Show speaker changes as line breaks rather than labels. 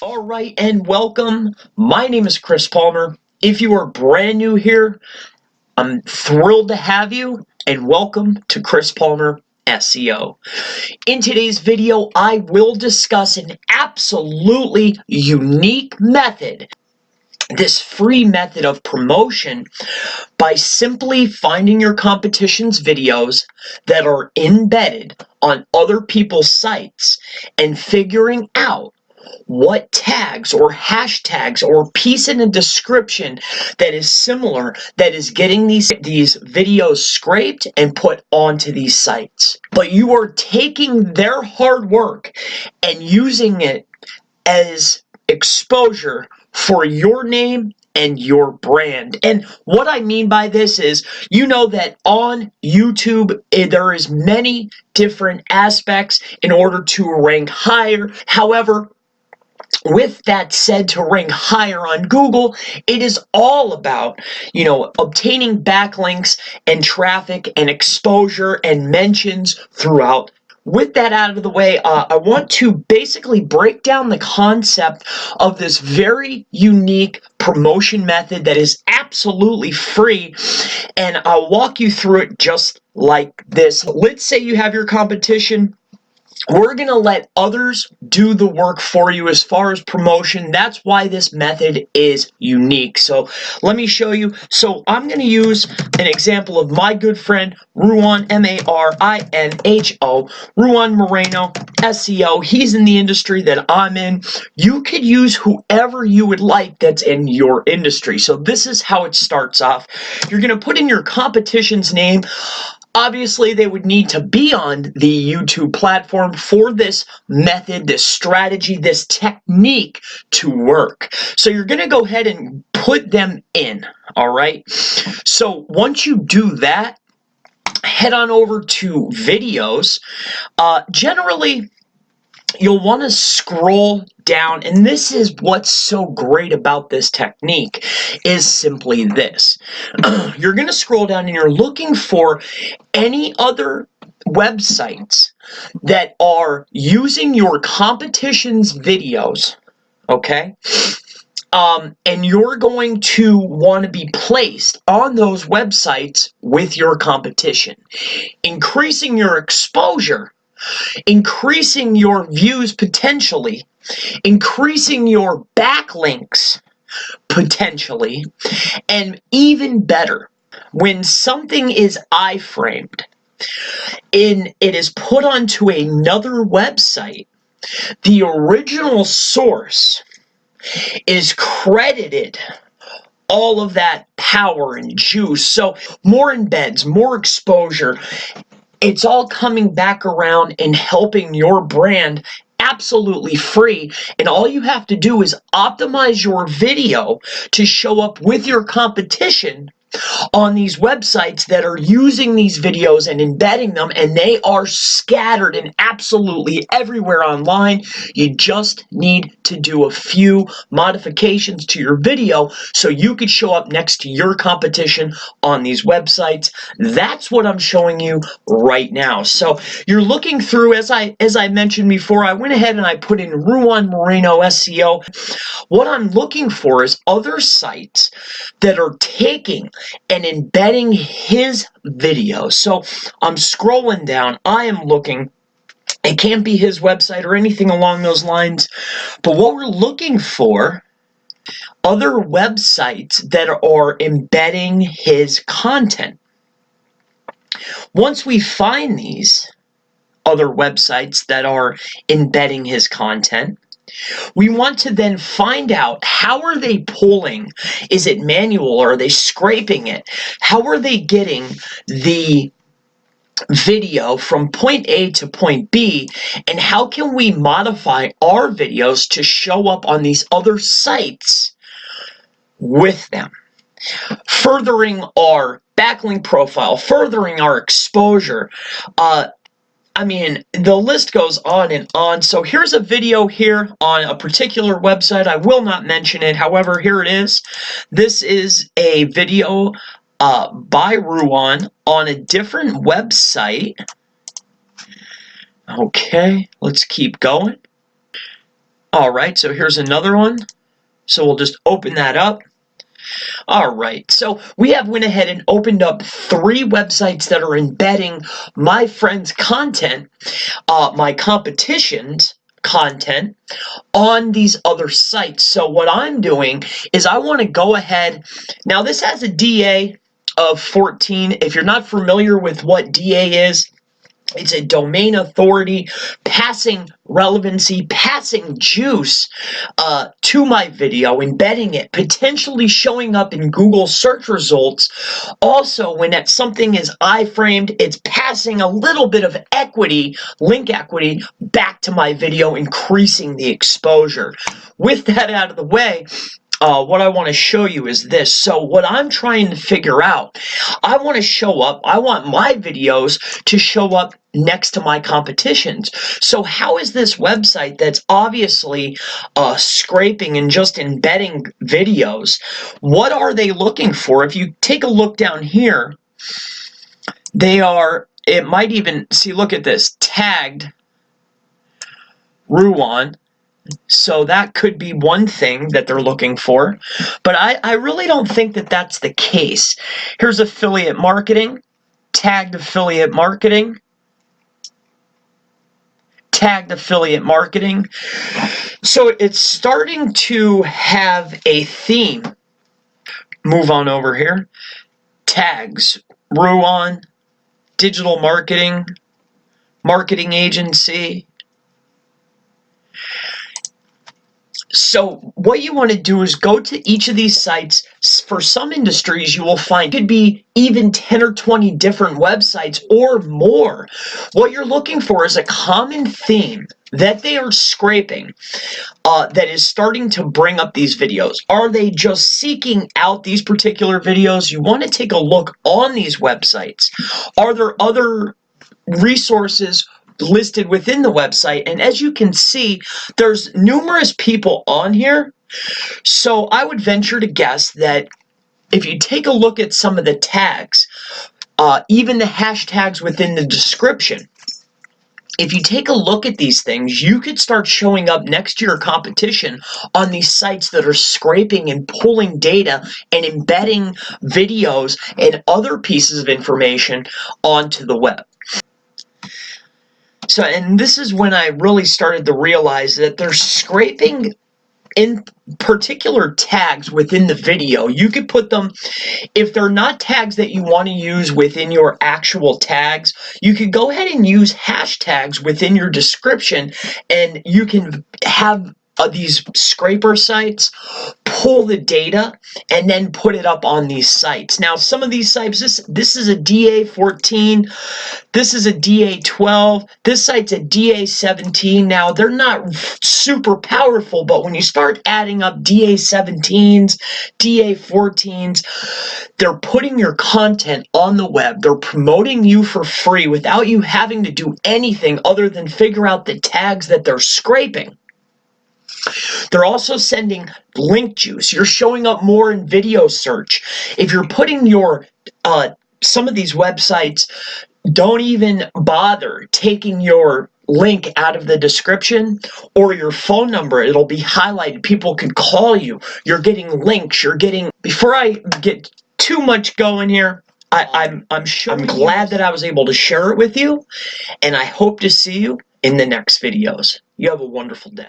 All right, and welcome. My name is Chris Palmer. If you are brand new here, I'm thrilled to have you, and welcome to Chris Palmer SEO. In today's video, I will discuss an absolutely unique method, this free method of promotion, by simply finding your competition's videos that are embedded on other people's sites and figuring out what tags or hashtags or piece in a description that is similar that is getting these videos scraped and put onto these sites. But you are taking their hard work and using it as exposure for your name and your brand. And what I mean by this is, you know that on YouTube, there is many different aspects in order to rank higher. However, with that said, to rank higher on Google, it is all about, obtaining backlinks and traffic and exposure and mentions throughout. With that out of the way, I want to basically break down the concept of this very unique promotion method that is absolutely free, and I'll walk you through it just like this. Let's say you have your competition. We're going to let others do the work for you as far as promotion. That's why this method is unique. So let me show you. So I'm going to use an example of my good friend, Ruan, M-A-R-I-N-H-O, Ruan Moreno, SEO. He's in the industry that I'm in. You could use whoever you would like that's in your industry. So this is how it starts off. You're going to put in your competition's name. Obviously, they would need to be on the YouTube platform for this method, this strategy, this technique to work. So you're going to go ahead and put them in, all right? So once you do that, head on over to videos. Generally, you'll want to scroll down, and this is what's so great about this technique, is simply this. You're going to scroll down and you're looking for any other websites that are using your competition's videos, okay? And you're going to want to be placed on those websites with your competition, increasing your exposure, increasing your views potentially, increasing your backlinks potentially, and even better, when something is iframed and it is put onto another website, the original source is credited all of that power and juice. So more embeds, more exposure. It's all coming back around and helping your brand absolutely free. And all you have to do is optimize your video to show up with your competition on these websites that are using these videos and embedding them, and they are scattered and absolutely everywhere online. You just need to do a few modifications to your video so you could show up next to your competition on these websites. That's what I'm showing you right now. So you're looking through, as I mentioned before, I went ahead and I put in Ruan Moreno SEO. What I'm looking for is other sites that are taking and embedding his video. So I'm scrolling down. I am looking. It can't be his website or anything along those lines. But what we're looking for, other websites that are embedding his content. Once we find these other websites that are embedding his content, we want to then find out, how are they pulling? Is it manual, or are they scraping it? How are they getting the video from point A to point B, and how can we modify our videos to show up on these other sites with them, furthering our backlink profile, furthering our exposure. I mean, the list goes on and on. So here's a video here on a particular website. I will not mention it. However, here it is. This is a video by Ruan on a different website. Okay, let's keep going. All right, so here's another one. So we'll just open that up. All right, so we have went ahead and opened up 3 websites that are embedding my friend's content, my competition's content, on these other sites. So what I'm doing is I want to go ahead. Now this has a DA of 14. If you're not familiar with what DA is, it's a domain authority, passing relevancy, passing juice to my video, embedding it, potentially showing up in Google search results. Also, when something is iframed, it's passing a little bit of equity, link equity, back to my video, increasing the exposure. With that out of the way, what I want to show you is this. So what I'm trying to figure out, I want my videos to show up next to my competitions. So how is this website that's obviously scraping and just embedding videos, what are they looking for? If you take a look down here, it might even, see, look at this, tagged Ruan. So that could be one thing that they're looking for, but I really don't think that that's the case. Here's affiliate marketing, tagged affiliate marketing, tagged affiliate marketing. So it's starting to have a theme. Move on over here. Tags, Ruan, digital marketing, marketing agency. So what you want to do is go to each of these sites. For some industries, you will find it could be even 10 or 20 different websites or more. What you're looking for is a common theme that they are scraping that is starting to bring up these videos. Are they just seeking out these particular videos? You want to take a look on these websites. Are there other resources listed within the website? And as you can see, there's numerous people on here. So I would venture to guess that if you take a look at some of the tags, even the hashtags within the description, if you take a look at these things, you could start showing up next to your competition on these sites that are scraping and pulling data and embedding videos and other pieces of information onto the web. So, and this is when I really started to realize that they're scraping in particular tags within the video. You could put them, if they're not tags that you want to use within your actual tags, you could go ahead and use hashtags within your description, and you can have these scraper sites pull the data and then put it up on these sites. Now, some of these sites, this is a DA14, this is a DA12, this site's a DA17. Now, they're not super powerful, but when you start adding up DA17s, DA14s, they're putting your content on the web. They're promoting you for free without you having to do anything other than figure out the tags that they're scraping. They're also sending link juice. You're showing up more in video search. If you're putting your, some of these websites don't even bother taking your link out of the description or your phone number. It'll be highlighted. People can call you. You're getting links. You're getting, before I get too much going here, I'm glad that I was able to share it with you, and I hope to see you in the next videos. You have a wonderful day.